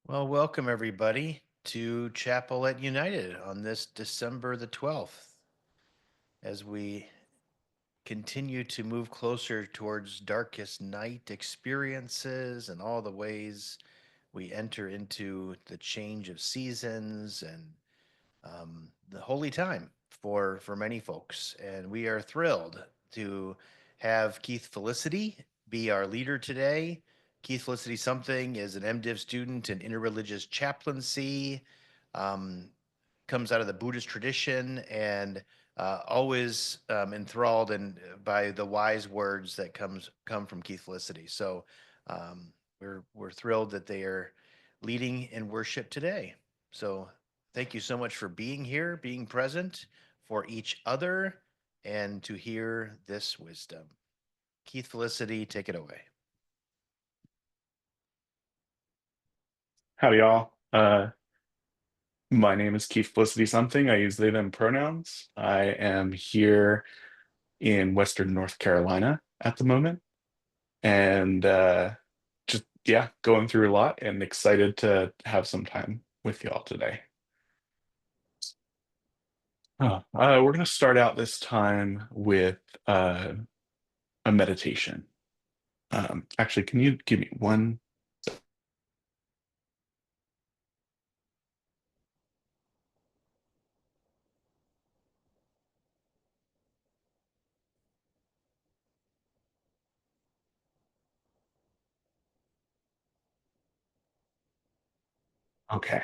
Well, welcome everybody to Chapel at United on this December the 12th as we continue to move closer towards darkest night experiences and all the ways we enter into the change of seasons and the holy time for many folks. And we are thrilled to have Keith Felicity be our leader today. Keith Felicity Something is an MDiv student in Interreligious Chaplaincy, um, comes out of the Buddhist tradition, and always enthralled by the wise words that come from Keith Felicity. So um, we're thrilled that they are leading in worship today. So thank you so much for being here, being present for each other, and to hear this wisdom. Keith Felicity, take it away. Howdy, y'all. My name is Keith Felicity Something. I use they, them pronouns. I am here in Western North Carolina at the moment and just, yeah, going through a lot and excited to have some time with y'all today. We're going to start out this time with a meditation. Actually, can you give me one? Okay.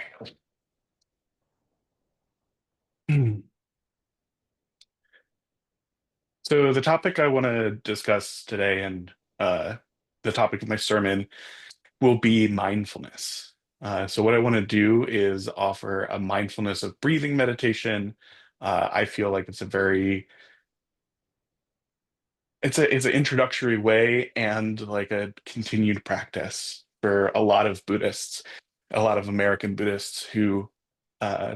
So the topic I want to discuss today and the topic of my sermon will be mindfulness. So what I want to do is offer a mindfulness of breathing meditation. I feel like it's an introductory way and like a continued practice for a lot of Buddhists, a lot of American Buddhists who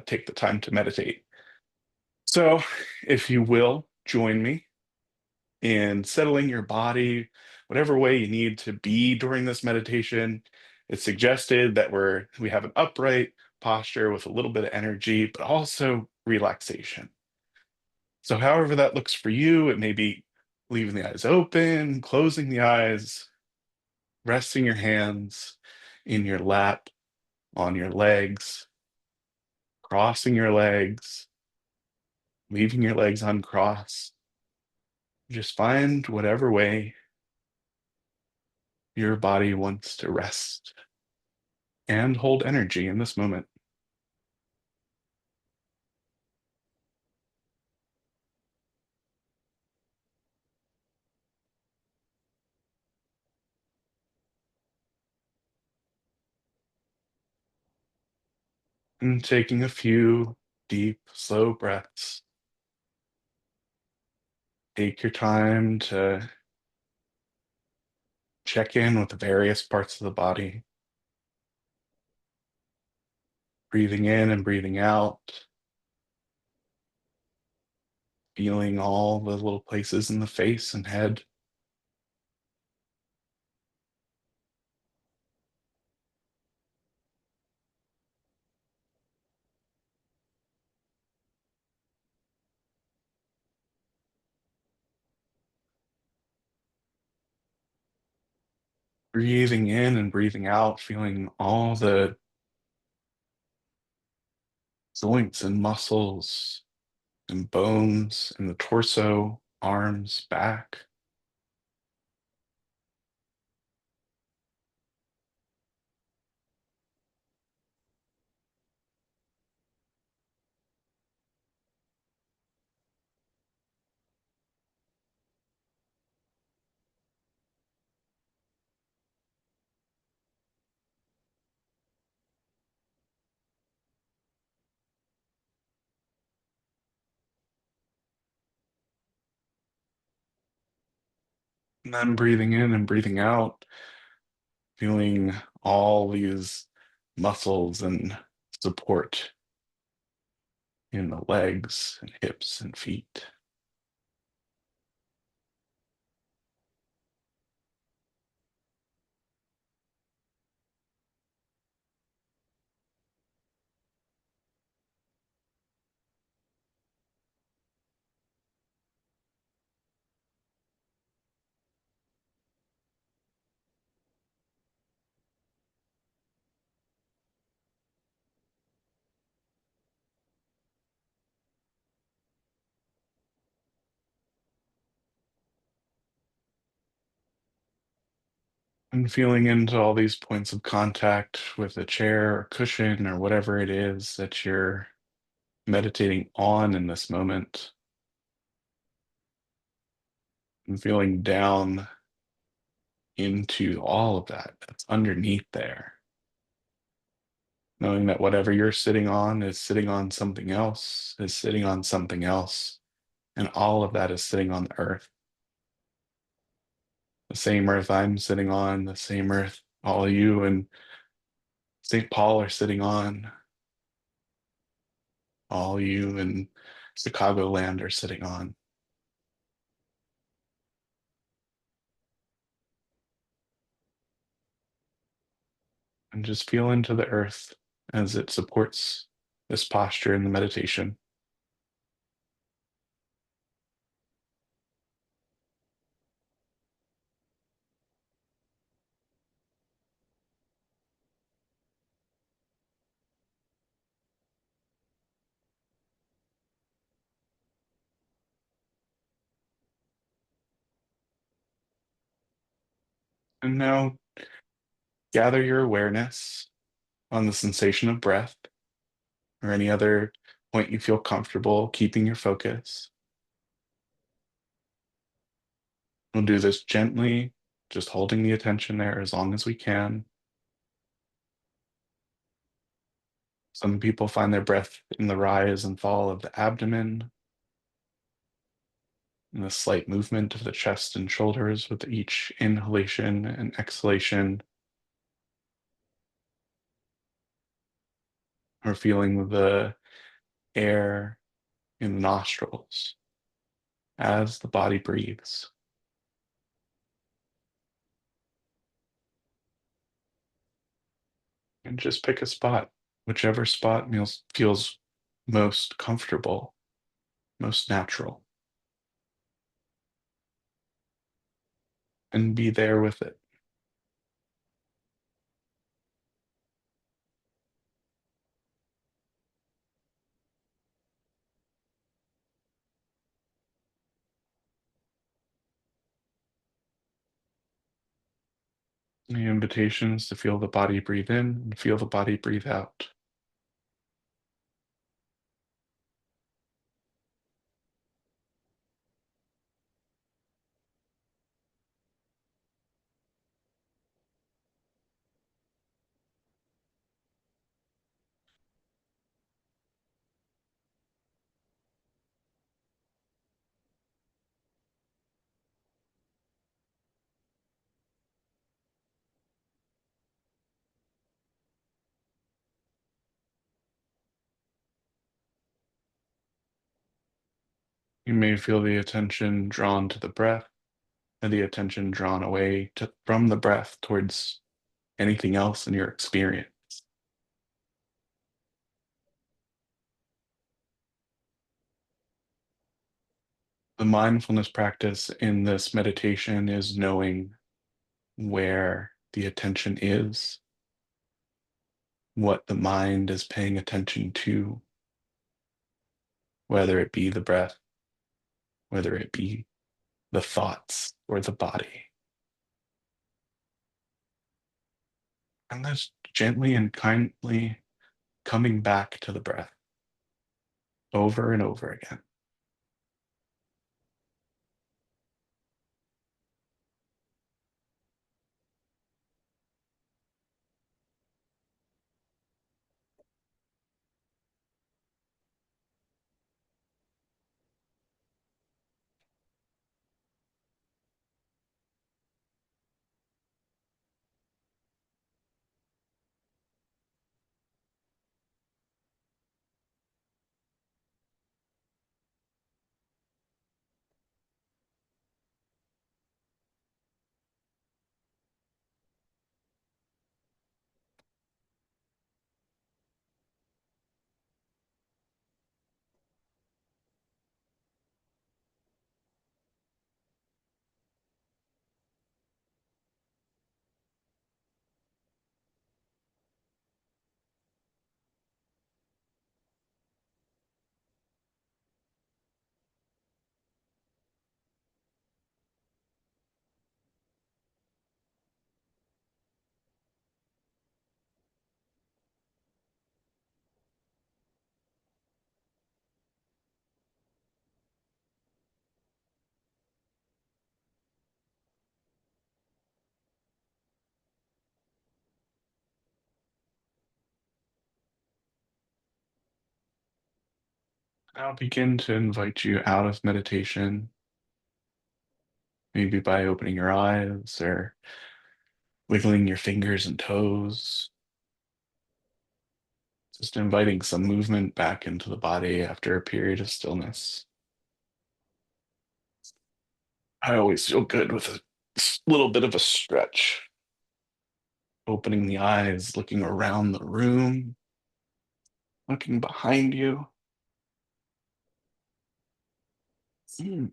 take the time to meditate. So if you will join me in settling your body, whatever way you need to be during this meditation. It's suggested that we have an upright posture with a little bit of energy, but also relaxation. So however that looks for you, it may be leaving the eyes open, closing the eyes, resting your hands in your lap, on your legs, crossing your legs, leaving your legs uncrossed. Just find whatever way your body wants to rest and hold energy in this moment. And taking a few deep, slow breaths. Take your time to check in with the various parts of the body, breathing in and breathing out, feeling all the little places in the face and head. Breathing in and breathing out, feeling all the joints and muscles and bones in the torso, arms, back. And then breathing in and breathing out, feeling all these muscles and support in the legs and hips and feet. And feeling into all these points of contact with a chair or cushion or whatever it is that you're meditating on in this moment, and feeling down into all of that that's underneath there, knowing that whatever you're sitting on is sitting on something else, is sitting on something else, and all of that is sitting on the earth. The same earth I'm sitting on, the same earth all you and St. Paul are sitting on, all you and Chicagoland are sitting on. And just feel into the earth as it supports this posture in the meditation. And now gather your awareness on the sensation of breath or any other point you feel comfortable keeping your focus. We'll do this gently, just holding the attention there as long as we can. Some people find their breath in the rise and fall of the abdomen, and the slight movement of the chest and shoulders with each inhalation and exhalation, or feeling the air in the nostrils as the body breathes. And just pick a spot, whichever spot feels most comfortable, most natural, and be there with it. The invitation is to feel the body breathe in and feel the body breathe out. You may feel the attention drawn to the breath and the attention drawn away from the breath towards anything else in your experience. The mindfulness practice in this meditation is knowing where the attention is, what the mind is paying attention to, whether it be the breath, whether it be the thoughts or the body. And that's gently and kindly coming back to the breath over and over again. I'll begin to invite you out of meditation, maybe by opening your eyes or wiggling your fingers and toes, just inviting some movement back into the body after a period of stillness. I always feel good with a little bit of a stretch, opening the eyes, looking around the room, looking behind you. Mm,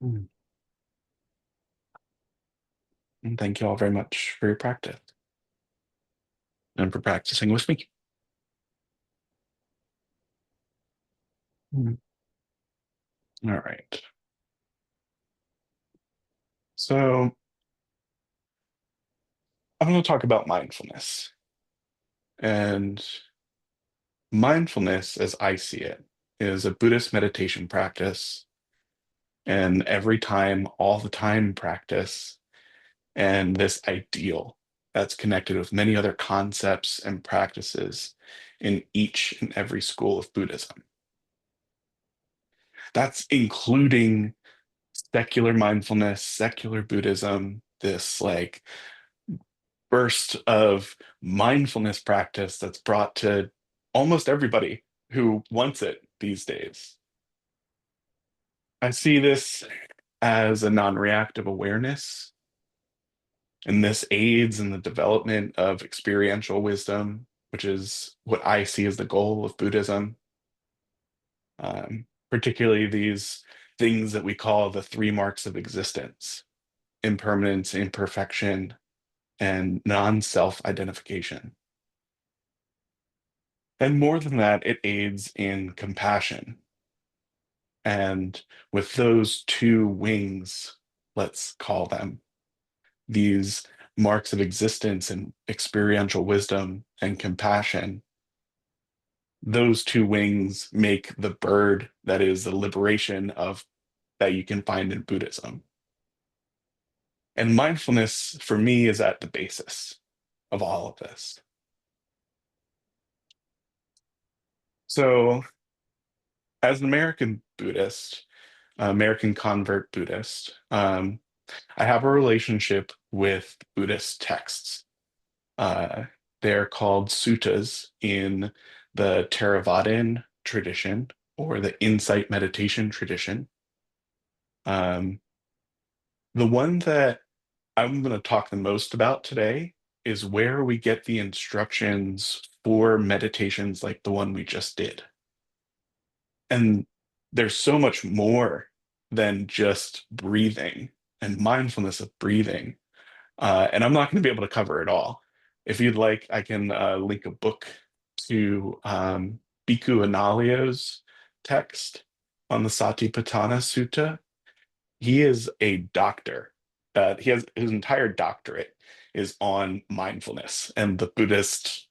mm. And thank you all very much for your practice and for practicing with me. Mm. All right. So I'm going to talk about mindfulness. And mindfulness, as I see it, is a Buddhist meditation practice, and every time, all the time practice, and this ideal that's connected with many other concepts and practices in each and every school of Buddhism. That's including secular mindfulness, secular Buddhism, this like burst of mindfulness practice that's brought to almost everybody who wants it these days. I see this as a non reactive awareness, and this aids in the development of experiential wisdom, which is what I see as the goal of Buddhism, particularly these things that we call the three marks of existence: impermanence, imperfection, and non self identification. And more than that, it aids in compassion. And with those two wings, let's call them, these marks of existence and experiential wisdom and compassion, those two wings make the bird that is the liberation of that you can find in Buddhism. And mindfulness for me is at the basis of all of this. So, as an American Buddhist, American convert Buddhist, I have a relationship with Buddhist texts. Uh, they're called suttas in the Theravadan tradition or the insight meditation tradition. Um, the one that I'm going to talk the most about today is where we get the instructions for meditations like the one we just did. And there's so much more than just breathing and mindfulness of breathing. And I'm not going to be able to cover it all. If you'd like, I can link a book to Bhikkhu Analayo's text on the Satipatthana Sutta. He is a doctor. He has his entire doctorate is on mindfulness and the Buddhist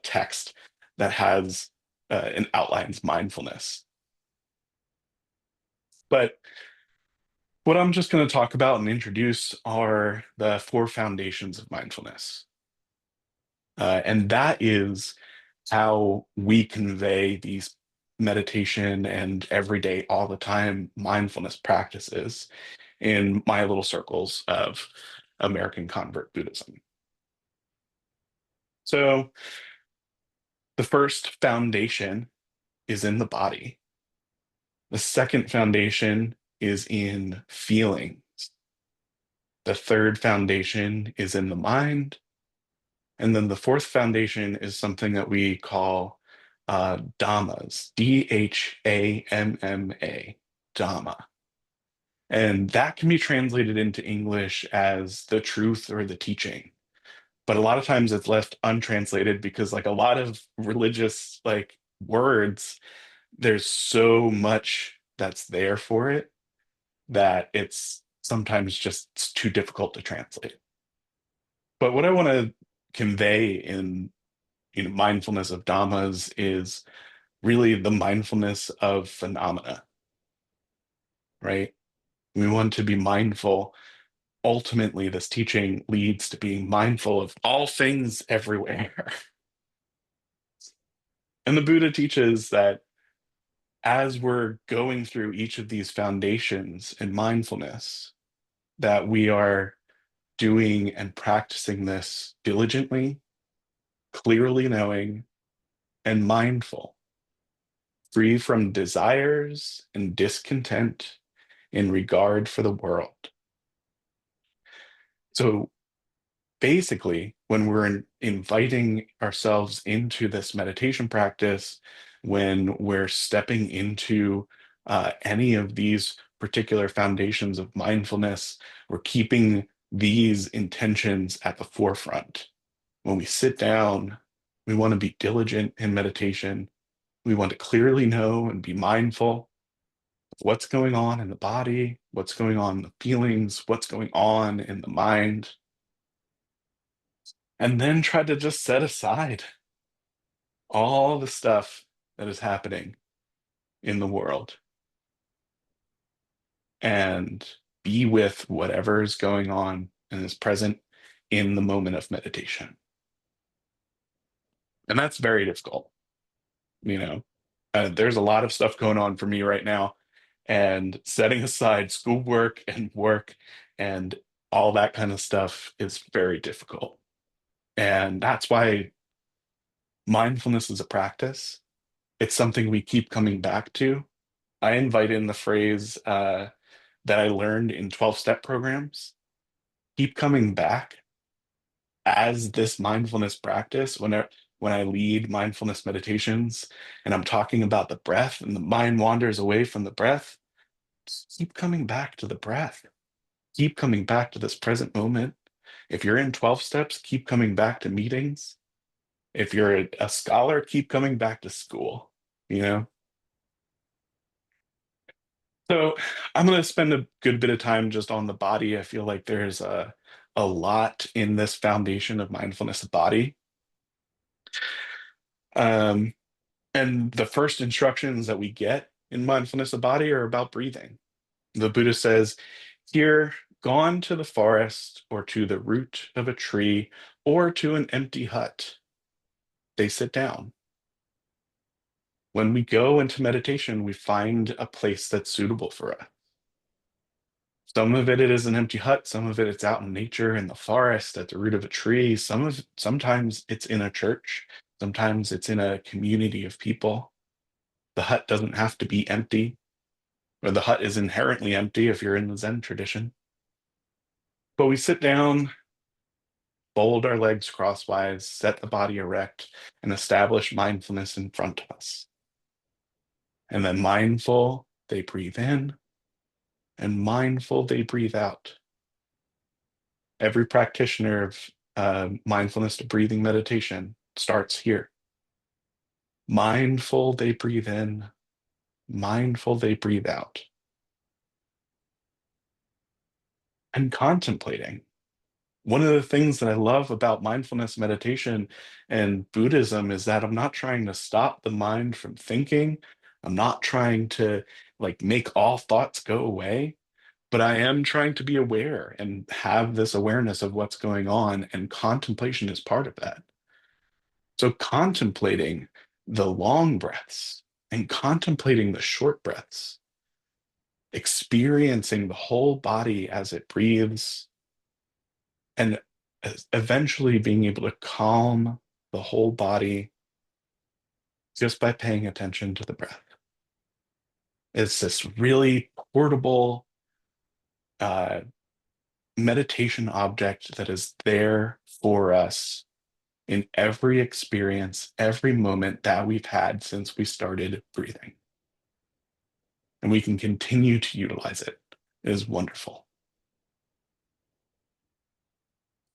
text that has and outlines mindfulness. But what I'm just going to talk about and introduce are the four foundations of mindfulness. And that is how we convey these meditation and everyday, all the time mindfulness practices in my little circles of American convert Buddhism. So the first foundation is in the body. The second foundation is in feelings. The third foundation is in the mind. And then the fourth foundation is something that we call dhammas, Dhamma, dhamma. And that can be translated into English as the truth or the teaching. But a lot of times it's left untranslated because like a lot of religious like words, there's so much that's there for it that it's sometimes just it's too difficult to translate. But what I want to convey in mindfulness of dhammas is really the mindfulness of phenomena, right? We want to be mindful ultimately, this teaching leads to being mindful of all things everywhere. And the Buddha teaches that as we're going through each of these foundations in mindfulness, that we are doing and practicing this diligently, clearly knowing, and mindful, free from desires and discontent in regard for the world. So basically, when we're inviting ourselves into this meditation practice, when we're stepping into any of these particular foundations of mindfulness, we're keeping these intentions at the forefront. When we sit down, we want to be diligent in meditation. We want to clearly know and be mindful of what's going on in the body, what's going on in the feelings, what's going on in the mind, and then try to just set aside all the stuff that is happening in the world and be with whatever is going on and is present in the moment of meditation. And that's very difficult, you know. There's a lot of stuff going on for me right now, and setting aside schoolwork and work and all that kind of stuff is very difficult. And that's why mindfulness is a practice. It's something we keep coming back to. I invite in the phrase that I learned in 12-step programs, keep coming back as this mindfulness practice. When I lead mindfulness meditations and I'm talking about the breath and the mind wanders away from the breath, just keep coming back to the breath. Keep coming back to this present moment. If you're in 12 steps, keep coming back to meetings. If you're a scholar, keep coming back to school, you know? So I'm going to spend a good bit of time just on the body. I feel like there's a lot in this foundation of mindfulness of body. Um, and the first instructions that we get in mindfulness of body are about breathing. The Buddha says, here, gone to the forest or to the root of a tree or to an empty hut, they sit down. When we go into meditation, we find a place that's suitable for us. Some of it is an empty hut, some of it's out in nature in the forest at the root of a tree. Sometimes it's in a church, sometimes it's in a community of people. The hut doesn't have to be empty, or the hut is inherently empty if you're in the Zen tradition. But we sit down, fold our legs crosswise, set the body erect, and establish mindfulness in front of us. And then mindful, they breathe in, and mindful, they breathe out. Every practitioner of mindfulness to breathing meditation starts here. Mindful, they breathe in. Mindful, they breathe out. And contemplating. One of the things that I love about mindfulness meditation and Buddhism is that I'm not trying to stop the mind from thinking. I'm not trying to like make all thoughts go away, but I am trying to be aware and have this awareness of what's going on, and contemplation is part of that. So contemplating the long breaths and contemplating the short breaths, experiencing the whole body as it breathes, and eventually being able to calm the whole body just by paying attention to the breath. It's this really portable uh, meditation object that is there for us in every experience, every moment that we've had since we started breathing. And we can continue to utilize it. It is wonderful.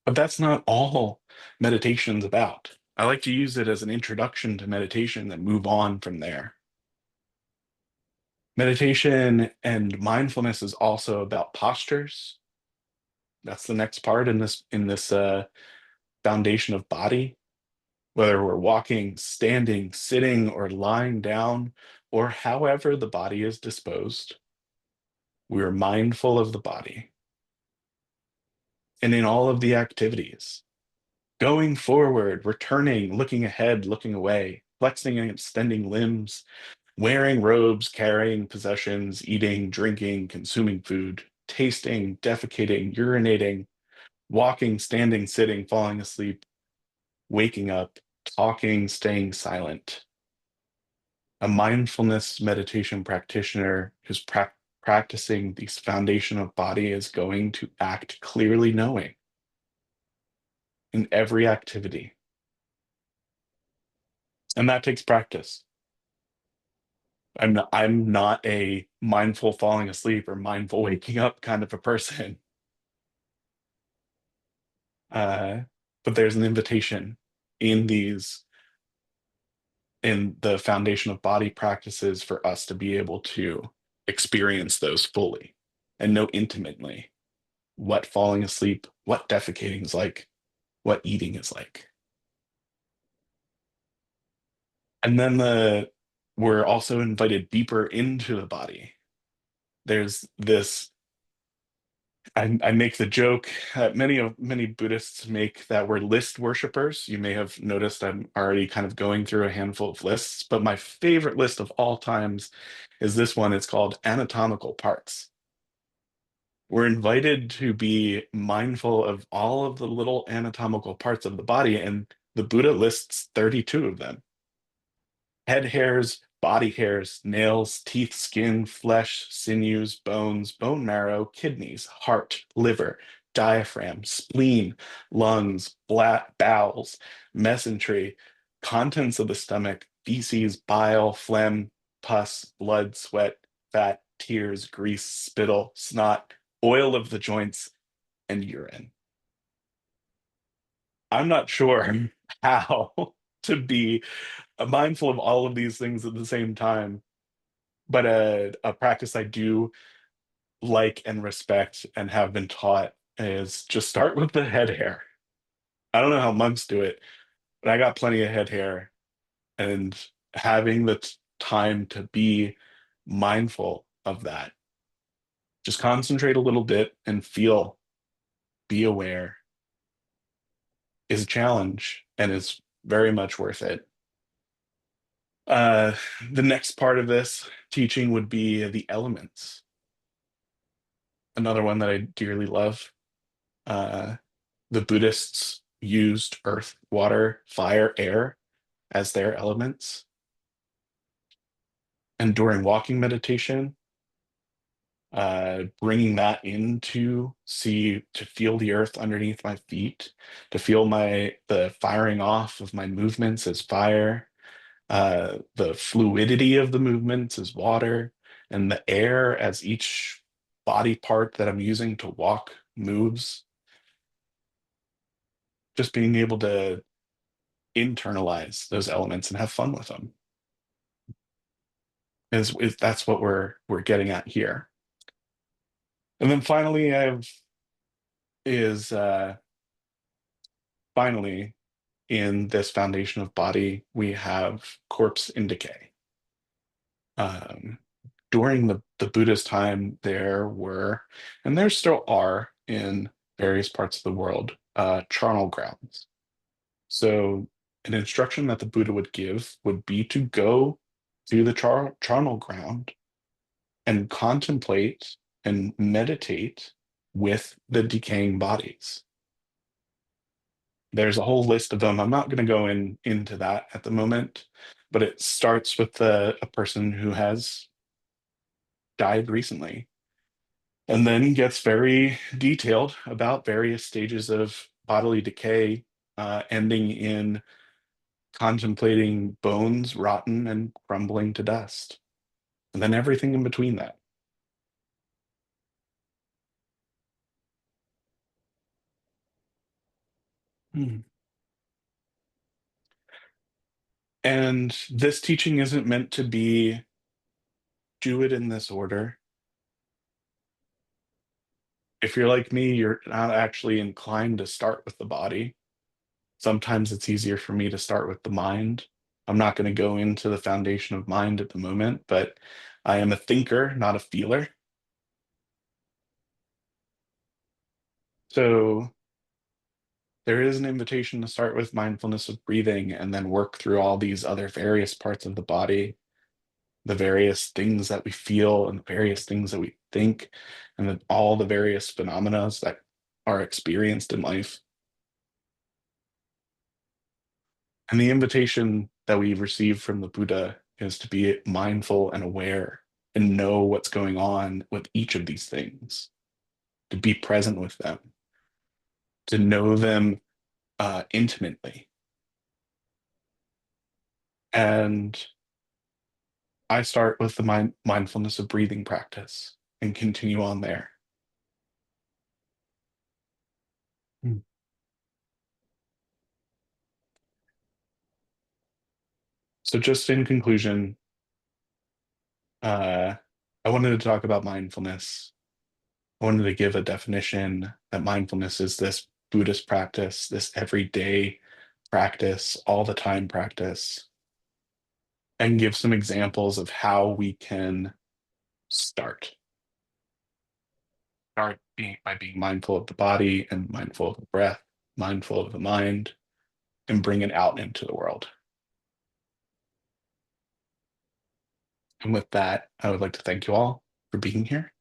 But that's not all meditation's about. I like to use it as an introduction to meditation and move on from there. Meditation and mindfulness is also about postures. That's the next part in this foundation of body. Whether we're walking, standing, sitting, or lying down, or however the body is disposed, we are mindful of the body. and in all of the activities. Going forward, returning, looking ahead, looking away, flexing and extending limbs, wearing robes, carrying possessions, eating, drinking, consuming food, tasting, defecating, urinating, walking, standing, sitting, falling asleep, waking up, talking, staying silent. A mindfulness meditation practitioner who's practicing this foundation of body is going to act clearly knowing in every activity. And that takes practice. I'm not a mindful falling asleep or mindful waking up kind of a person. Uh, but there's an invitation in these in the foundation of body practices for us to be able to experience those fully and know intimately what falling asleep, what defecating is like, what eating is like. And then we're also invited deeper into the body. There's this I make the joke many Buddhists make that we're list worshipers. You may have noticed I'm already kind of going through a handful of lists, but my favorite list of all times is this one. It's called anatomical parts. We're invited to be mindful of all of the little anatomical parts of the body, and the Buddha lists 32 of them. Head hairs, body hairs, nails, teeth, skin, flesh, sinews, bones, bone marrow, kidneys, heart, liver, diaphragm, spleen, lungs, bowels, mesentery, contents of the stomach, feces, bile, phlegm, pus, blood, sweat, fat, tears, grease, spittle, snot, oil of the joints, and urine. I'm not sure how to be mindful of all of these things at the same time, but a practice I do like and respect and have been taught is just start with the head hair. I don't know how monks do it, but I got plenty of head hair, and having the time to be mindful of that. Just concentrate a little bit and feel, be aware is a challenge and is very much worth it. Uh, the next part of this teaching would be the elements. Another one that I dearly love. Uh, the Buddhists used earth, water, fire, air as their elements. And during walking meditation, bringing that into to feel the earth underneath my feet, to feel the firing off of my movements as fire, the fluidity of the movements as water, and the air as each body part that I'm using to walk moves. Just being able to internalize those elements and have fun with them is that's what we're getting at here. And then finally, I have is finally in this foundation of body, we have corpse in decay. Um, During the Buddha's time, there were, and there still are in various parts of the world, charnel grounds. So an instruction that the Buddha would give would be to go to the charnel ground and contemplate and meditate with the decaying bodies. There's a whole list of them. I'm not going to go into that at the moment, but it starts with a person who has died recently, and then gets very detailed about various stages of bodily decay, ending in contemplating bones rotten and crumbling to dust, and then everything in between that. Hmm. And this teaching isn't meant to be do it in this order. If you're like me, you're not actually inclined to start with the body. Sometimes it's easier for me to start with the mind. I'm not going to go into the foundation of mind at the moment, but I am a thinker, not a feeler. So there is an invitation to start with mindfulness of breathing and then work through all these other various parts of the body, the various things that we feel and the various things that we think, and then all the various phenomena that are experienced in life. And the invitation that we receive from the Buddha is to be mindful and aware and know what's going on with each of these things, to be present with them, to know them intimately. And I start with the mindfulness of breathing practice and continue on there. Mm. So, just in conclusion, uh, I wanted to talk about mindfulness. I wanted to give a definition that mindfulness is this Buddhist practice, this everyday practice, all the time practice, and give some examples of how we can start. Start by being mindful of the body and mindful of the breath, mindful of the mind, and bring it out into the world. And with that, I would like to thank you all for being here.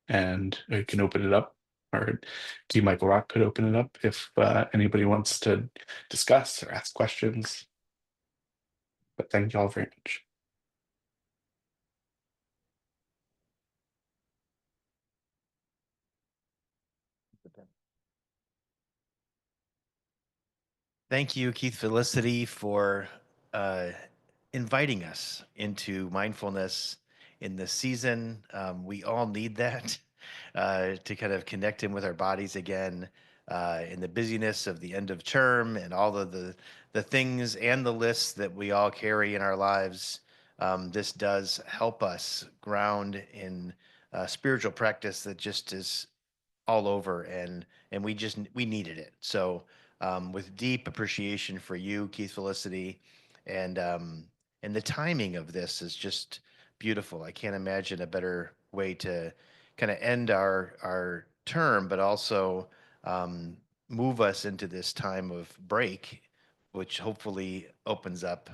And I can open it up, or T. Michael Rock could open it up if anybody wants to discuss or ask questions. But thank you all very much. Thank you, Keith Felicity, for uh, inviting us into mindfulness in this season. We all need that to kind of connect in with our bodies again in the busyness of the end of term and all of the things and the lists that we all carry in our lives. This does help us ground in spiritual practice that just is all over, and we needed it. So with deep appreciation for you, Keith Felicity, and um, and the timing of this is just beautiful. I can't imagine a better way to kind of end our term, but also um, move us into this time of break, which hopefully opens up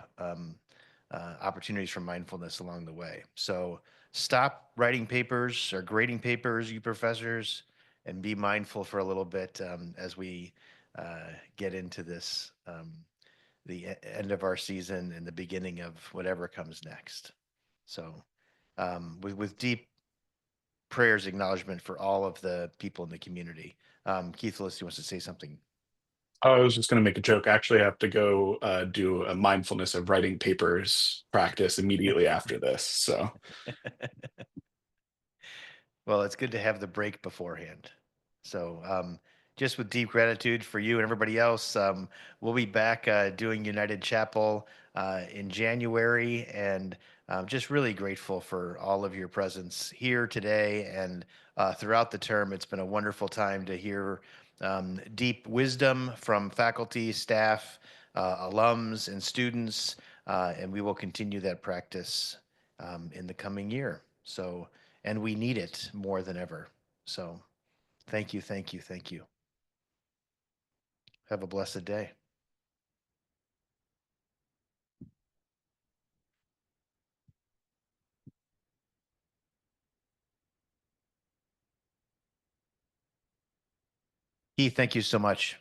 opportunities for mindfulness along the way. So stop writing papers or grading papers, you professors, and be mindful for a little bit as we get into this, end of our season and the beginning of whatever comes next. So, with deep prayers, acknowledgement for all of the people in the community. Keith Felicity wants to say something. I was just going to make a joke. Actually, I have to go do a mindfulness of writing papers practice immediately after this. So, Well, it's good to have the break beforehand. So, just with deep gratitude for you and everybody else, we'll be back doing United Chapel in January, and just really grateful for all of your presence here today and throughout the term. It's been a wonderful time to hear deep wisdom from faculty, staff, alums, and students, and we will continue that practice in the coming year. So, and we need it more than ever. So thank you, thank you, thank you. Have a blessed day. Keith, thank you so much.